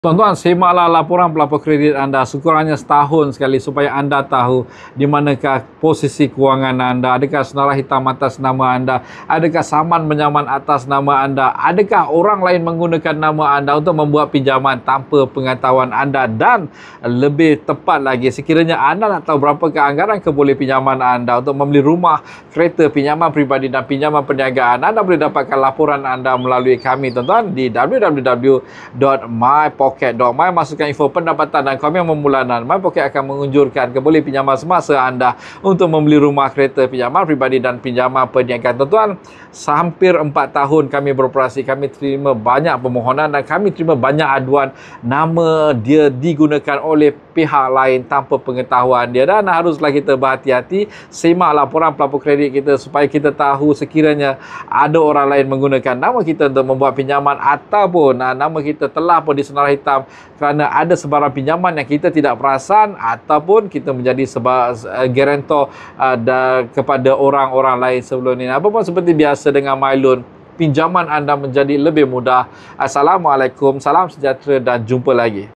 Tuan-tuan, simaklah laporan pelapor kredit anda sekurangnya setahun sekali supaya anda tahu di manakah posisi kewangan anda. Adakah senarai hitam atas nama anda? Adakah saman menyaman atas nama anda? Adakah orang lain menggunakan nama anda untuk membuat pinjaman tanpa pengetahuan anda? Dan lebih tepat lagi, sekiranya anda nak tahu berapakah anggaran keboleh pinjaman anda untuk membeli rumah, kereta, pinjaman peribadi dan pinjaman perniagaan, anda boleh dapatkan laporan anda melalui kami, tuan-tuan, di www.mypocket.my. Masukkan info pendapatan dan komen membulanan. MyPocket akan mengunjurkan keboleh pinjaman semasa anda untuk membeli rumah, kereta, pinjaman peribadi dan pinjaman perniagaan. Tuan-tuan, hampir 4 tahun kami beroperasi, kami terima banyak permohonan dan kami terima banyak aduan nama dia digunakan oleh pihak lain tanpa pengetahuan dia, dan haruslah kita berhati-hati. Semak laporan pelapor kredit kita supaya kita tahu sekiranya ada orang lain menggunakan nama kita untuk membuat pinjaman ataupun nama kita telah pun disenarai hitam kerana ada sebarang pinjaman yang kita tidak perasan ataupun kita menjadi guarantor kepada orang-orang lain sebelum ini. Apa pun seperti biasa dengan MyLoan, pinjaman anda menjadi lebih mudah. Assalamualaikum, salam sejahtera dan jumpa lagi.